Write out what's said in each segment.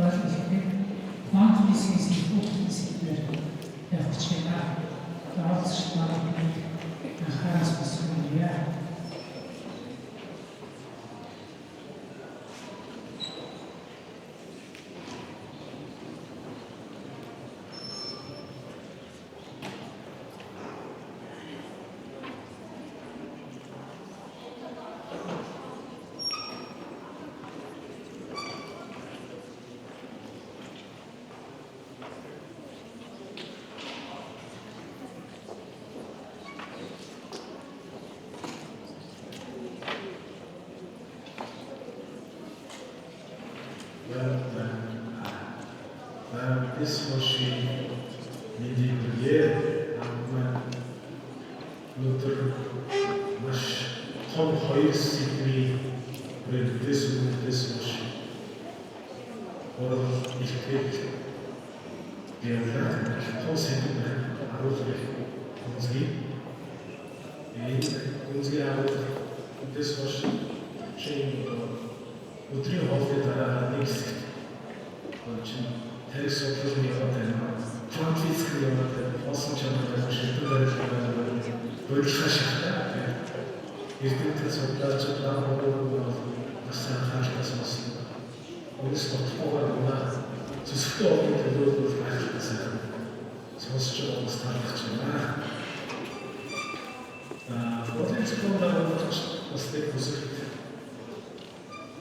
ойлгохыг quantum physics хэлбэр явуулж байна. Заавалч манай анхаарал татсан юм. This was medieval Luther маш том хоёр сэдвийн this was or ихтэй яваад том сэдв харуулах үнсгий this was change өдрийн хоолны дараа нэг хэсэг тэрс соёлын яваад байна. Франциск яваад болсон чанараар шилдэг байдлаар өөрчлөж шахтаа. Эрдэнэт судлаач дааваласан хаалтаас болсон. Өөрөс тогтоогоор зөвхөн олон төлөвлөлт ажилласан. Сонсож байгаа бас таалагдж байна. Потенциал бас тэг хүсэлт.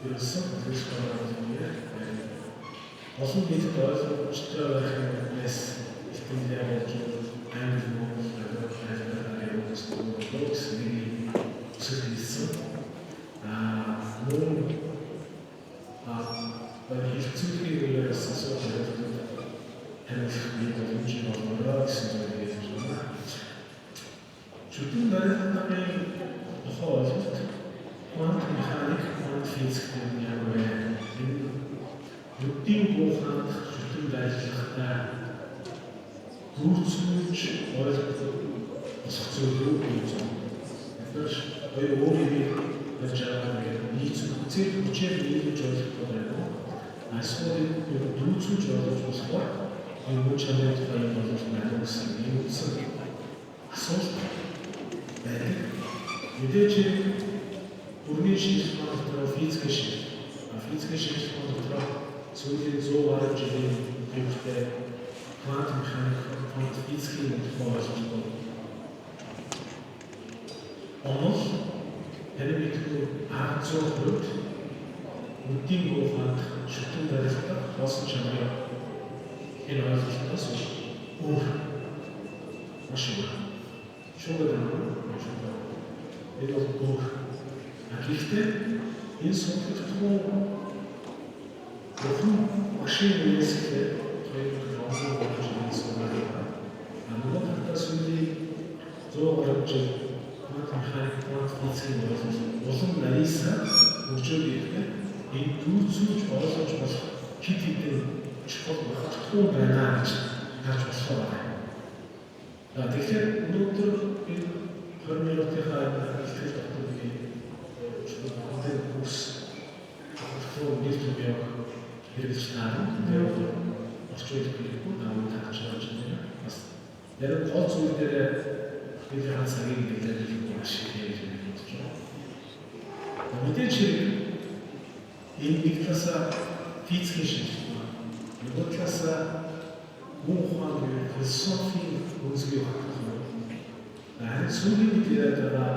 Ерөөсөн төлөвлөлт олон нийтэд ойлгомжтой байх юмнаас ихтэй яаж англи Нүдийн бууханд шүтэн байлгахтаа гүрцүүлж ойлгох босох зүйлүүд гэж байна. Тэгэхээр хоёр өөрийн ярьж байгаа нийцүүлэг хүчээр нийлж ойлгох байна. Асуулын дүүцүүлж ойлгож болохоор энэ чанарт байна болох байна гэсэн юм утсан асуулт байна. Мэдээж бүрний шинжлэх ухааны дотор физик шинжлэх ухааны дотор сүүлийн 100 гаруй жилийн төвтэй квантум механик, квантум физикийн технологи байна. Онол элементгүй 100% нүдийн бууханд шүтэн барилдах болсон чанар энэ ойлголтоос өөр маш их шууд энэ бол гэхдээ энэ сонирхолтой машин үйлсээр хоёрын болж байгаа. Нөгөө талаас нь 100 гаруй жил квантум физикийн улам нарийнсаа хөгжөөд ирэхэд энэ дүүцүүлж ойлгож болох хэд хэдэн чухал багтахгүй байна гэж харж болохоор байна. Тэгэхээр өнөөдөр энэ 20 минутынхаа ихтгэл дотор энэ курс нэг төв хэрэгж таарна. Тэгээд орчуулж биегүй намайг тааж байна. Бас яг гол зүйл дээр бид хацагийн хэлэлцэл маш их хийж байна. Мэдээж энэ нэг талаас физикийн шинжилгээ, нөгөө талаас мөн ухааны философийн үндэслэл багтах. Харин сүүлийн үед яриад байгаа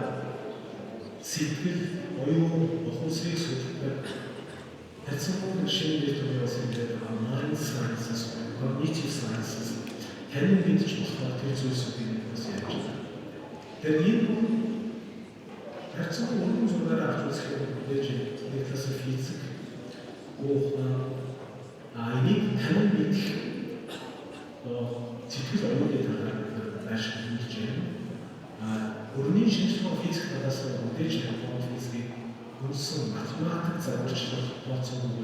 сэтгэл, оюун, ухамсарыг судлах That's шинэ төвөөс ирээд mind sciences, cognitive sciences танин мэдж болохоор тэр зүйлсүүдийг бас яаж байна. Тэр энэ харцаа өргөн зүгээр авч үзэх юм байж нэг талаас физик, ухаан, энийг танин мэдэх сэтгэл оюуны талаар ашиглаж байна. Өрний шинжлэх ухааны физик талаас нь мэдээж ухааны физикийг үнсэн математик зарчмаар тооцоог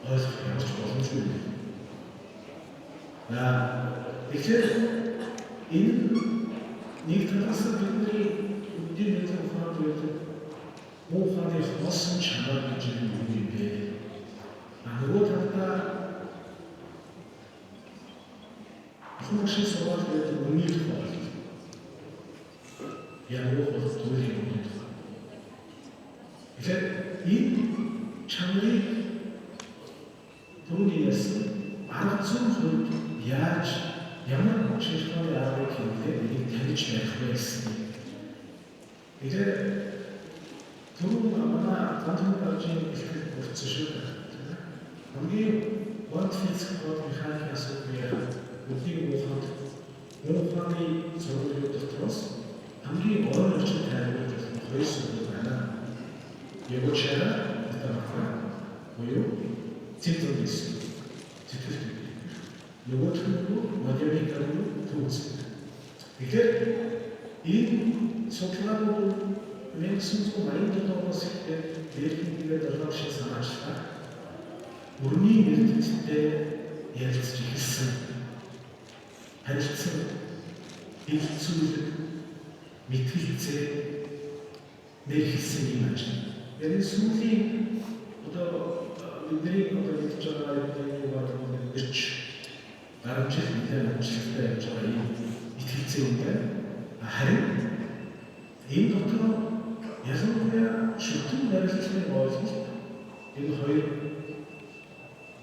ойлгох ямарч боломжгүй. Тэгэхээр энэ нэг талаас бидний үдийн мэдээ ухаанд байдаг муу ухааны хосон чанар гэж юм бэ. Нөгөө талд бурхан машин суугаад байдаг үнийн тухай бол яг бол түүний үнийн тухай. Тэгэхээр энэ чанарыг түүний ясан арга зүйн хувьд яаж ямар шийдвэрийн аргыг хийгээд энийг тавьж байх вэ гэсэн. Тэгэхээр түрүү манай тантны ажил ихтэй болсон шүү дээ. Хамгийн гол физик бод механик асуудал үнийг ухаад ухааны зөвлөлт дотроос хамгийн гол орчин тайлбар болох хөөсөө байна. Ягочара гэдэг буюу цэцэрлэгс цэцэрлэг. Нөгөөдгөө математикаар төвчсөн. Тэгэхээр энэ судалгаанууд 1987 оноос эхлээд дэлхийд долоо шиг санаачлаа. Өрний нэртэйтэй ярилцж эхэлсэн. Харилцсан хэлцүүлэг мэтгэлцээ нэрхэлсэн юм ажил. Энэ сүүлийн одоо бидний мэдж байгаа юм байна гэж гарч ирсэн амжилттай явж байгаа юм мэтгэлцээ юм байна. Харин энэ дотор ялангуяа шүтэн барилгын ойлголт энэ хоёр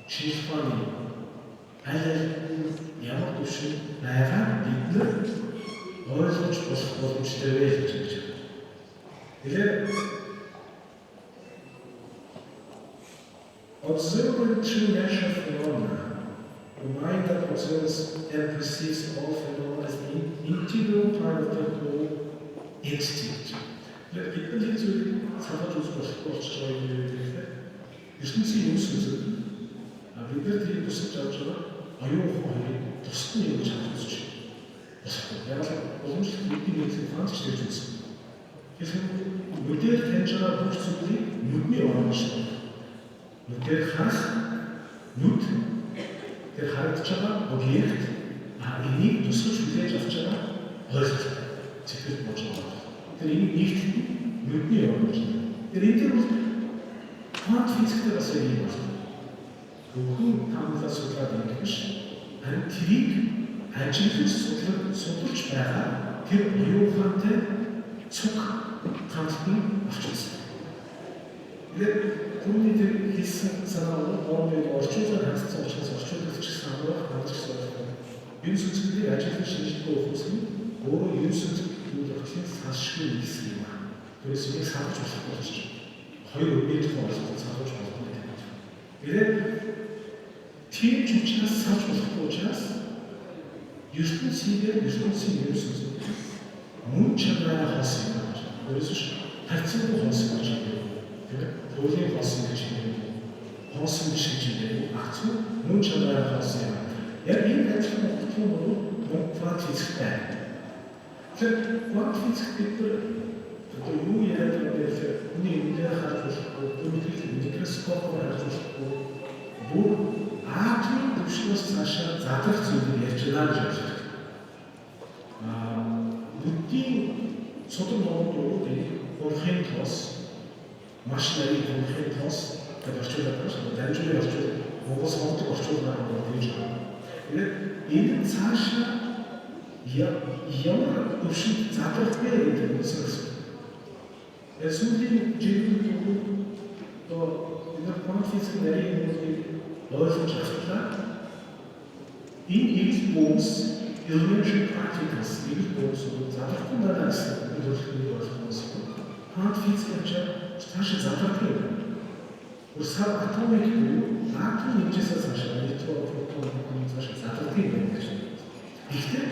шийдвэрийн аль ямар төвшин байгаа бид нар ойлгож болох боломжтой вэ гэж байна. Тэгэхээр observing true natural phenomena, the mind that observes and perceives all phenomena as an integral part of the whole instinct. Бидний зүйл санаж үзэх болж байгаа юм гэдэг. ертөнцийн юмс үзэл бид тэр төсөж авч байгаа аюул хоёрыг тусгай юм чадварч байна. Яг боломжтой бидний мэдээ фантч гэж үзсэн. Тэгэхээр мэдээ таньж байгаа бүх зүйлийг нүдний оромж нүдээр харах нүд тэр харагдаж байгаа объект энийг тусгаж хүлээж авч байгаа ойлголт зэтгэж болж байгаа. Тэр энийг нэгт нүдний оромж. Тэр энэ бол квант физиктэй бас юм байна. Бүхэн тамлаа судлаад байдаг биш. Харин тэрийг ажиглаж судалж байгаа тэр оюухантай цуг хандсан авчирсан. Тэгээд түүний тэр хийсэн санаа бол орчуулсан хандсан учраас орчуулдаг ч гэсэн амрах хандсан байна. Энэ сүнслийг ажиглаж шинжилгээ өгөхөөс нь өөрөө энэ сүнслийг төлөвлөхийн саншгүй хийсэн юм байна. Тэрээс нэг санаж болох болж байна. Хоёр үеийн тохиолдолд санаж болох юм. Тэгээд тийм ч учраас санаж болохгүй учраас ертөнцийн юм сүнслийг мөн чанараа хоосон юм байна. Өөрөөр харьцангуй хоосон гэж байна. Тэгээд төвийн хоосон гэж байна. Хоосон биш гэж байна. Агц мөн чанараа хоосон юм. Яг энэ ажлын утга нь квант физиктэй. Тэгэхээр квант физик гэдэг юу яриад байгаа вэ? Үний үнээр харж болохгүй, микроскопоор харж болохгүй. Бүр атомын түвшнээс цаашаа задрах зүйлийг ярьж байгаа гэж байна. Буддийн цодон номууд хөрхийн тос, маш нарийн хөрхийн тос гэж орчуулдаг байна. Дамжуулан орчуулдаг. Монгол сонголтыг орчуулдаг гэж байна. Энэ цаашаа ямар төвшөнд задрах вэ гэдэг нь зөв. Сүүлийн жишээлбэл энэ квант физик нарийн ойлгож авчлаа. Энэ их бомс elementary practicals их бомс задрахгүй надаас төлөвлөж болохоос квант физик цаашаа задрах юм. Усаа атомик атом хэмжээсээ цаашаа электрон, протон цаашаа задрах юм байна гэж. Гэхдээ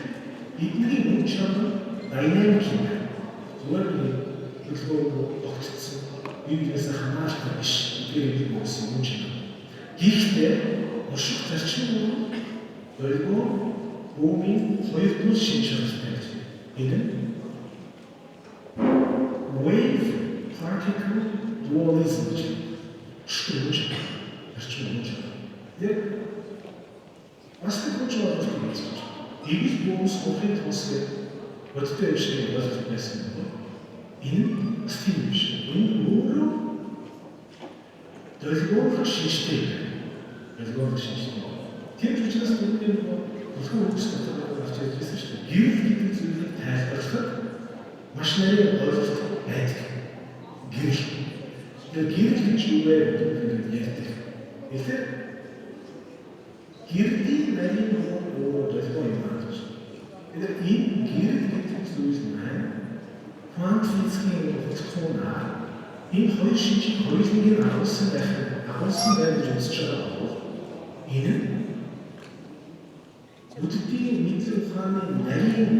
бидний мөн чанар динамик юм. Зүгээр төлөвлөгөө огцсон. Библиэс хамаарч биш. Тэр юм болсон юм чинь. Гэхдээ ошиг зарчим бол өөргөө бүүмийн хоёр тул шинжилгээ хийж байна. Энэ wave particle dualism штрууч зарчим юм чинь. Яг бас нэг зүйл байна. Игэл бүүмс хохын тосгоо бодтой юм шиг болж байсан юм. Энэ стил биш. Энэ өөрөө дэлгүүр шинжтэй. Дэлгүүр шинжтэй. Тэр учраас бидний Бүхэн үгстэй гарч ирсэн шүү дээ. Гэрэл гэдэг зүйлийг тайлбарлахад маш нарийн ойлголт байдаг. Гэрэл. Тэгээд гэрэл гэж юу вэ гэдэг ярьдаг. Тэгэхээр гэрлийн нарийн өөрөө долгоо юм аа гэж. Тэгэхээр энэ гэрэл гэдэг зүйл маань квант физикийн хөтөлбөрөөр энэ хоёр шинжийн хоёулангийн агуулсан байх гэж үзэж байгаа бол энэ бүддийн мэдлэг ухааны нарийн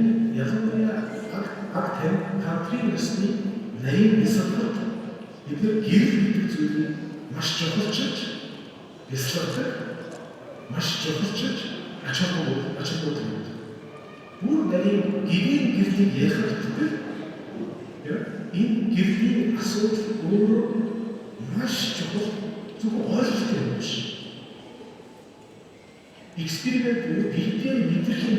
ялангуяа патринусны нарийн бясалгалт эдгээр гэрэл гэдэг зүйлийг маш чухалчилж бясалгалт маш чухалчилж ач холбогдол бүр нарийн гэрийн гэрлийг ярих гэдэг энэ гэрлийн асуудал өөрөө маш чухал зөвхөн ойлголт юм биш. Эксперимент бидний мэдрэхин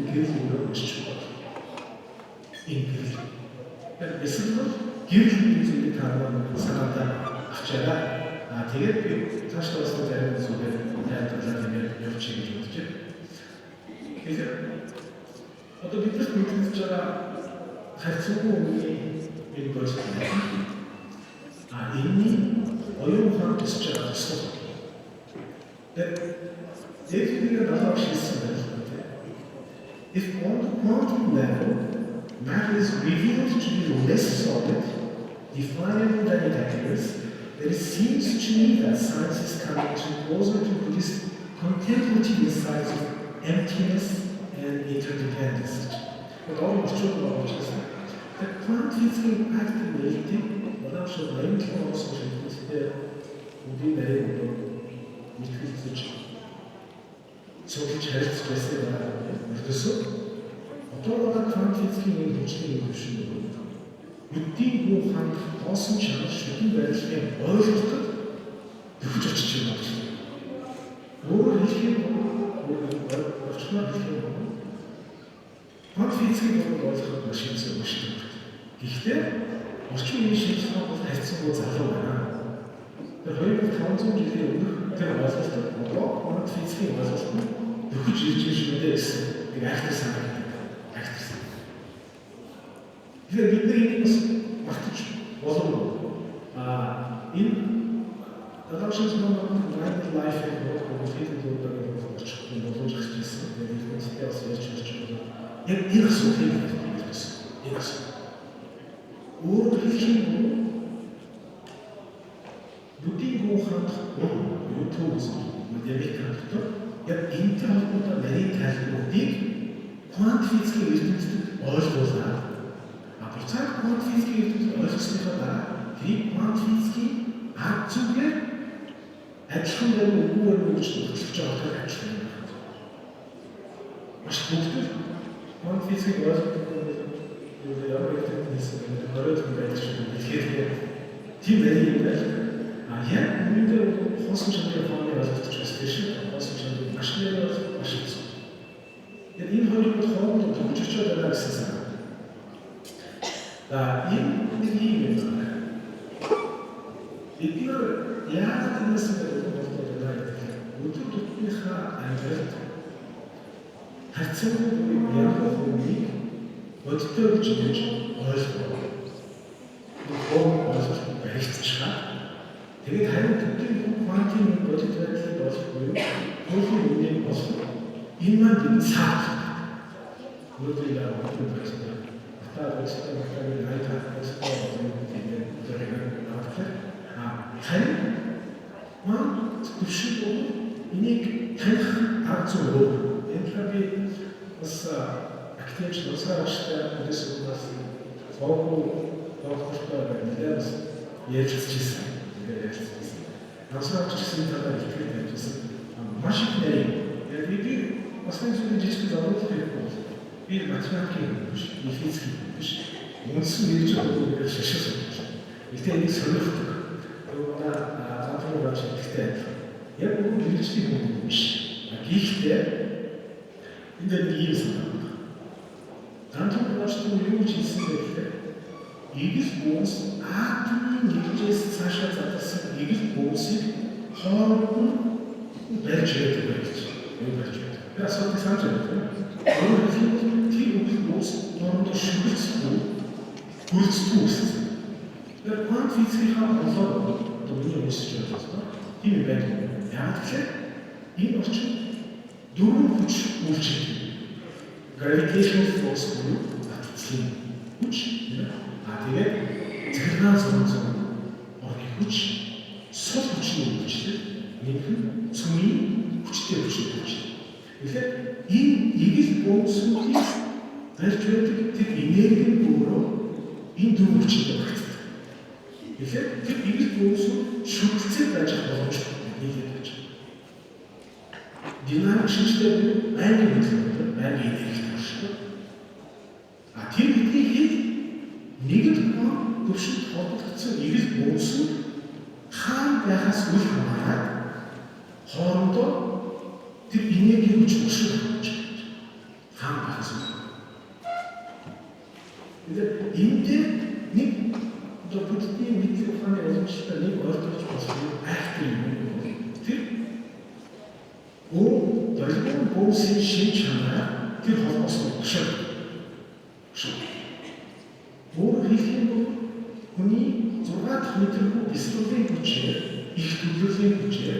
гэрэл өөрөө маш чухал. Энэ гэрэл. Эсвэл гэрэл зүйлийг таарсан санаатаа авчаарай. Тэгээд би цаашдаа бас зарим зүйлээр тайлбарлаад явуучих гэж бодож байна. Тэгэхээр одоо биднээс мэдэж байгаа харьцангуй үеийн энэ процесс энэ оюун ухаан тусч байгаа асуудал. If on the quantum level, matter is revealed to be less solid, definable than it appears, then it seems to me that science is coming closer to Buddhist contemplative insights of emptiness and interdependence. But almost true about this. The quantum activating, what I'm sure I'm also there will be very good. Цогц харилцагчсан өртөсөө одоогоор квант физикийн хөгжлийн төвшин бүддийн бүх хандах тоосон чанар шүтэн байдлын ойлголтод төвч очиж байна гэж. Өөрөөр хэлбэл квант физикийн ойлголт маш хэцүү байна. Гэхдээ орчин үеийн шинжилгээ бол харьцангуй залуу байна. Тэр 2500 жилийн өмнөх тэр ойлголтод одоо квант физикийн ойлголт нь төвч ирж шүдээ гэсэн нэг айхтар санагдав. Тэгэхээр бидний бас багтаж боломжтой. Энэ давшинс номер 9 life report гэдэг зүйлийг болчих боломж гарчсан. Тэгээд үнэхээр бас ярьж байна. Яг энэ асуудлыг хэлсэн. Энэ асуудал. Өөрөөр хэлбэл бүдгийн ухаанд YouTube-с мэдээлэл яг энэтэй холбоотой нарийн тайлбаруудыг квант физикийн ертөнцид ойлгуулаад буцаад квант физикийн ертөнцид ойлгосныхоо дараа тэр квант физикийн арга зүгээр адилхан байх үгээр өгч хөтлөж байгаа ажил юм. Маш төвтэй квант физикийг ойлгох гэдэг ямар ертөнцөөс оройд байж байгаа тийм нарийн юм байна. Яг үүндээ хоосон чанарын фоны ойлгож байсан тийм хоосон чанарын маш нэр маш хэцүү. Яг энэ хоёрын хооронд төгжиж байгаа гэсэн санаа. Энэ нэг юм байна. Эдгээр яг тэрнээс болоод байгаа өдөр тутмынхаа амьдралд харьцангуй яг хүмүүсийг бодтой гэж ойлгох. Ойлгох баригдчихаа. Тэгээд харин төдий квантын бодит байдлыг олохгүй хуулийн үнийн болсон. Энэ маань цаад. Өөрөөр хэлбэл харин маань төвшин энийг таних арга зүй. Энэ би бас активч нусаарчтай үдээс фокус доктортой байлаас ярьчихсан. Насраач гэсэн талаар хэлээд байсан. Маш их нэр. Яг би бас нэг жижиг зовлон хийхгүй. Би математикийн биш, физикийн биш. Үндсэн нэрж байгаа шашаас. Гэтэ энийг сонирхдаг. Өөрөөр заавал болж ихтэй. Яг өөр хэрэгжлийн хүн биш. Гэхдээ энэ ийм санаа. Заавал болчихсон юу ч хийсэн гэхээр игэл бүс атомын нэгжээс цаашаа задлсан игэл бүсийг хооронд нь барьж байдаг гэж юу барьж байдаг. Тэгээ асуудал санаж байна. Өөрөөр хэлбэл тэр хүмүүс доороо шүргэцгүй гүрцгүй үссэн. Тэр квант физикийн онлоо миний өсөж байгаа. Тийм байдаг. Яг тэгэхээр энэ орчин дөрвөн хүч үйлчилдэг. Gravitational force буюу атомын хүч, тэгээд захиргаан зурсан орны хүч, сул хүчний үйлчлэл, нэг нь цөмийн хүчтэй үйлчлэл. Тэгэхээр энэ эгэл бөөнсүүдийн барьж байдаг тэр энерги өөрөө энэ дөрвөн хүчтэй багтдаг. Тэгэхээр тэр эгэл бөөнсүүд шүтгцээ байж боломжтой нийлээд байж. Динамик шинжтэй буюу байнгын хөдөлгөөнтэй, байнгын энерги төршөө. Тэр хэдийгээр нэгэн төвшөлт холбогдсон эгэл бөөнсүүд хаана байхаас үл хамааран хоорондоо тэр энерги хүч өшөө болж байна. Хаана байхаас үл. Тэгээд энэ нэг буддийн мэдээ ухааны ойлгомжтой нэг ойлгож болсон айхтар юм. Тэр долгион бөөсийн шин чанар тэр холбоос өгшөө. Өөрөөр хэлбэл хүний 6 метргүй бистрийн хүчээр их төлөвлөлийн хүчээр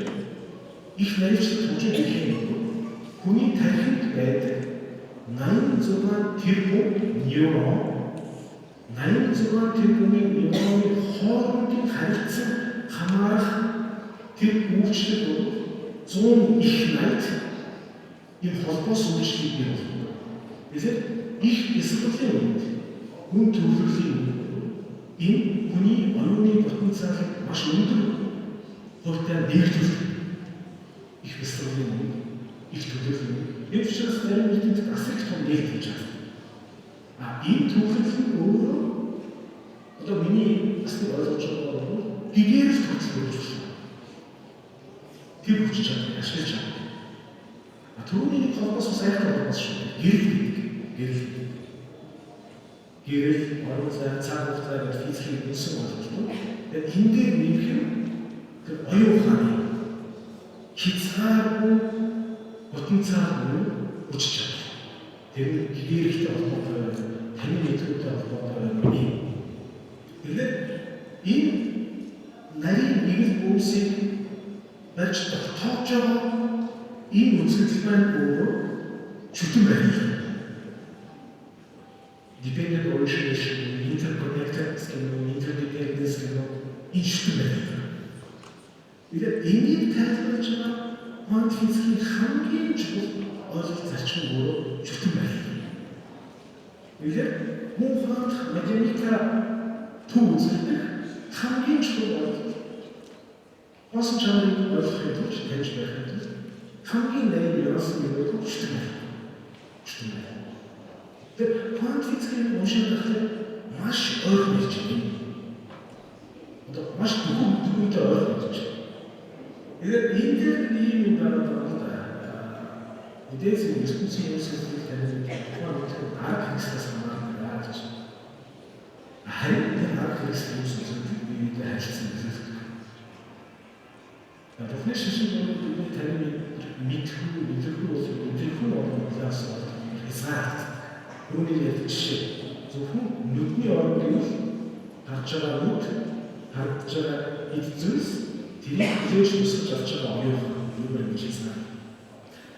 их наривчлах хүчээр хүний тархинд байдаг 86 тэрбум нейрон 86 тэрбумын нейроны хоорондын харилцан хамаарах тэр үйлчлэл бол 100 их найт энэ холбоос үйлчлэлийг бий болгоно. Тэгэхээр их бистрийн үед хүн төлөвлөлийн энэ хүний оюуны потенциалыг маш өндөр хувьтай нэмэгдүүлдэг. Их бистрийн үед их төлөвлөлийн. Энэ учраас зарим нийтэд асар их том нээлт хийж байгаа. Энэ төлөвлөл өөрөө одоо миний бас нэг ойлгож байгаа бол гэгээрс төлөвлөж байна. Тэр хүч чадварыг ашиглаж байгаа. Түрүүний холбоос сайхан холбоос шүү. Гэрэл орон зай цаг хугацааг физикийн үсэн боловч тэгээд энэ дээр нэмэх юм тэр оюун ухааны хязгааргүй потенциал үүсч чадах. Тэр гэрэлтэй холбоотой таны мэдрэхтэй холбоотой юм. Тэгээд энэ нарийн нэгэн хүмүүсийг барьж тогтоож байгаа энэ үзэгдэл маань өөрөө чөтгөн байна. Dependent origination, interconnected, interdependence, instrument. Тэгээд энийг тайлбарлаж байгаа квант физикийн хамгийн чухал ойлголт зарчим өөрөө чөтгөн байна. Тэгэхээр хүн квант механика төв үзүүлдэг хамгийн чухал ойлголт. Басан чанарыг ойлгохын тулд таньж байхын тулд хамгийн нарийн ерөөсөн юм бол чөтгөн байна. Квант физикийн уншаад маш ойрхон хэлж байна. Одоо маш бүгд ойрхон хэлж байна. Энэ дээр ийм юм байгаа. Эдээс ертөнцийн үйлчлэлийг таних квант арга хэрэгслээс хамаарна гэж. Харин энэ арга хэрэгслийн үйлчлэлийг биетэй харилцсан гэсэн. Тэгэхлээр шишин бол таны мэдрэхүй болоос хязгаар Үүний жишээ зөвхөн нүдний орон гэвэл харж байгаа нүд, харж байгаа эд зүйлс тэрийг хүлээж тусгаж авч байгаа оюун юм гэж хэлсэн.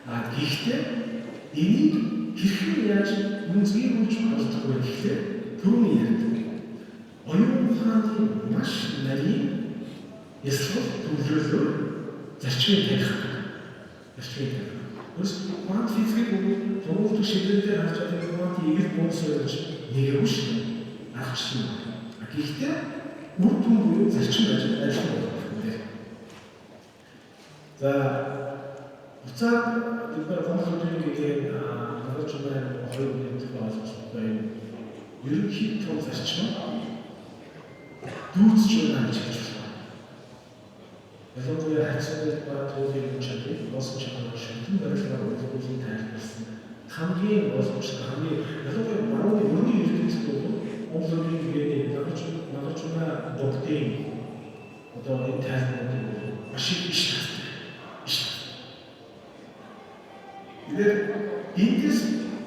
Гэхдээ энийг хэрхэн яаж үнцгийн хүч болдог вэ гэхээр түрүүний ярьдаг. Оюун ухааны маш нарийн эсвэл төлөвлөлөөр зарчмыг тавих. Квант физикийн зөвхөн шийдвэрээр харж байгаа квантын эгэл бөөнсөөр нэг юм шүү. Ахчих юм. Гэхдээ үр дүн буюу зарчим ажиллах байна. За уцаад тэр конфликтийн надад хоёр нэгдэх болгож байна. Ерөнхий том зарчим дүүцж байна гэж хэлж байна. Ялангуяа хайцаад ба төвийн чадварыг босч чадах шалтгаан барилгаар үйлдвэрлэлийн тайлбарласан. Хамгийн боломжтой хамгийн ялангуяа барууны өрний ертөнцийн онлогийн гэрэний нагчмаа доктын одоо энэ тайлбарыг маш их иш татдаг. Тэгээд эндээс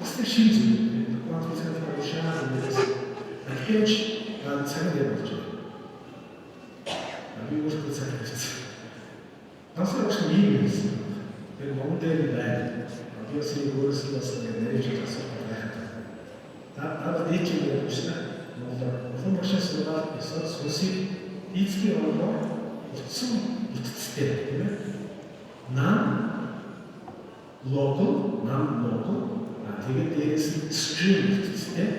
бас нэг шинэ зүйл. Quantum physics уушаа нэгээс ахиж цаг дээр болж байна. Би өөртөө цаг хийсэн. Насаа ч юм байсан. Тэр мондэр байна. Би бас өөрөөсөө бас нэрэж асуух байна. Та дэчиг явуулсан. Монгол машинаас удаад эсвэл сүсийг эцгийн орноо утсан утцтэй тийм ээ. Local тэгээд дээрээс нь stream утцтэй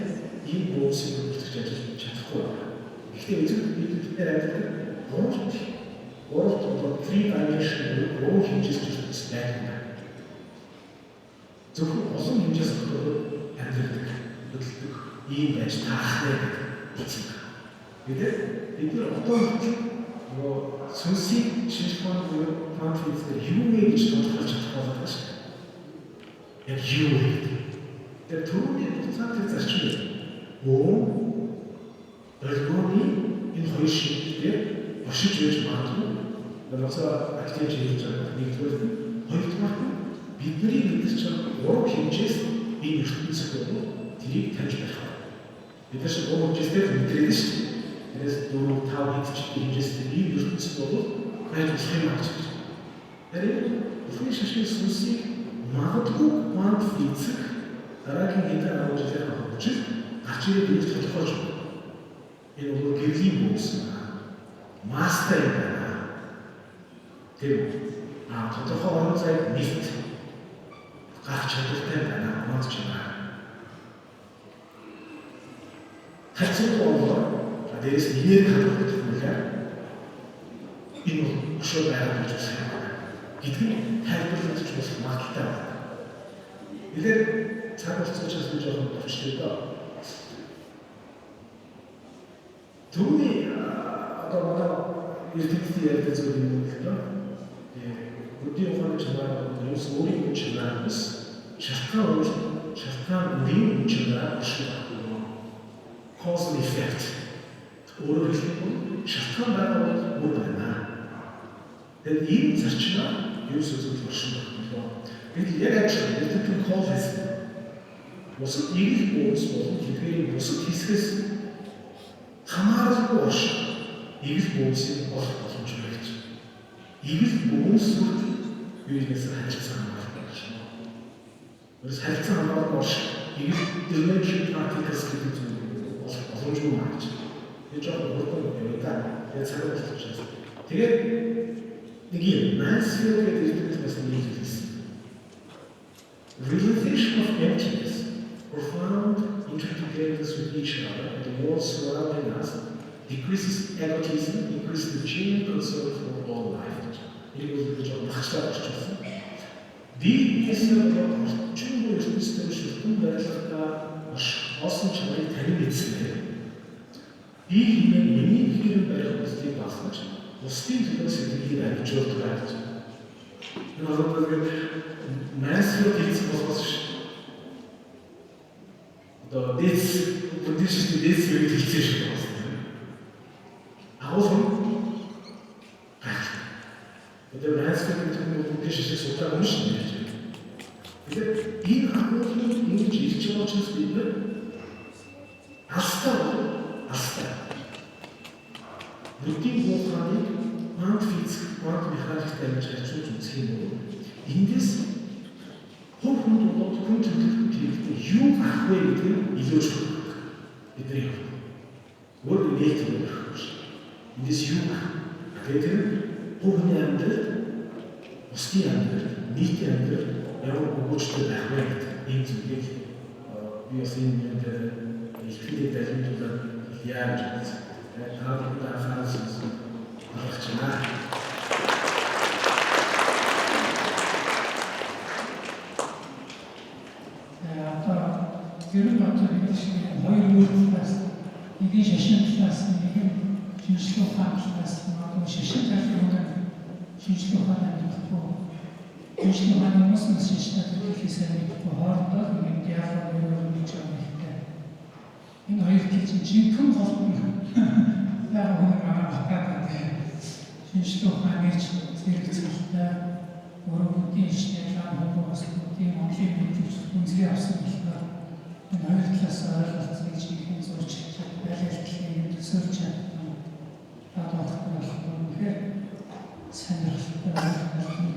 ийм бөөсийг бүртгэж ажиллаж чадахгүй байна. Гэхдээ бид амьд Урд three-dimensional руу хэмжиж байна. Зөвхөн олон хэмжээс дотор амьдрэх, хөдөлгөх, ийм байж таахтай гэсэн. Бид одоо сүнсийг шинжлэх ухааны конфликтээр юу вэ гэж тодорхойлж чадах болоод байна. Яг юу вэ? Тэр түрүүний буцааны зарчим болгоны энэ хоёр шийдвэр бошиж байж магадгүй. Нөөцөө актив хийж байгаа нэгдүгээр нь хоёрдугаар нь бидний мэдэрч байгаа уран хэмжээс энэ ертөнцийн тэрийг таньж байх. Бид нар шиг уран хэмжээтэй мэдрээд шүү дээ. Тэрээс 4, 5 хэмжээч хэмжээстэй энэ ертөнцийн бол хайр болох юм аа. Тэгэхээр ухны шашны сүнсийг магадгүй quantum physics дараагийн хэдэн авч байгаа хүчил гарч ирээд бид тодорхойлж байна. Энэ бол гэрлийн бүс мастер байна. Тэр тодорхой орон зайд нийт гарч чадвартай байна онц чанар. Хацуу болоо дээрээс энерги хадгалах хүлээ. Энэ өшөө байгаад гэж байна. Гэдгийг тайлбарлаж бас магадaltaй байна. Билээ цаг хугацаачаас нь жоохон төвчтэй доо. Түүний одоо ертөнцийн яриад зүйл юм л доо. Бүдгийн ухааны чанар юус өөрийн чанараас шалтгаан үрийн чанараар шилжүүлдэг. Cause and effect. Өөрөөр хэлбэл шалтгаан байгаа бол байна. Тэгээд ийм зарчмаар юус үзүүлж оршин байна. Бид яг ажил ертөнцийн cause хийсэн. Бусад нэг бүс болон тэдгээрийн бусад хэсгээс хамааралгүй оршин нэг бүсийг олох боломжтой гэж. Игэл бүс юунаас харилцаа хамаардаг байна. Өөрөөр харилцаа хамаарах оршин игэл dimension particles гэдэг зүйл боломжгүй маа гэж. Энэ жоохон хурдан байдаг. Тэгээд цаг болж байна. Тэгээд нэг юм mass field гэдэг бас нэг юм хэлсэн. Realization of emptiness, profound interdependence with each other and the world surrounding us decreases egotism, increases the genuine concern for all life. Ini was the job of the Die Esel of Chungo is Mr. Shunga, awesome child, Tennis. He many here was the passage, was still to the city and church right. In other words, Mansfield was this conditions to this very decision. The Mansfield conditions is what I wish to do. In our churches, people, Asta. Looking for quantum physics, quantum mechanics, and church in this, hope not contribute to you are waiting illusion. The dream. What related in this you are waiting, open under, still under, neat under, and watch the direct into it. We are seeing the feel that into the realities and how the analysis of Görün baktığında şimdi hayır yurtlas, bir şaşırtlas, bir şaşırtlı farklas, bir şaşırtlar falan, şaşırtlı falan bu. Şaşırtlı falan nasıl şaşırtlı ki sen bu harda bir diğer falan bir çalıştı. İn hayır için çünkü korktum. Ben onu anlatamadım. Şaşırtlı falan için sirkçilikte, orada işte falan bu aslında үнэхээр сонирхолтой байна.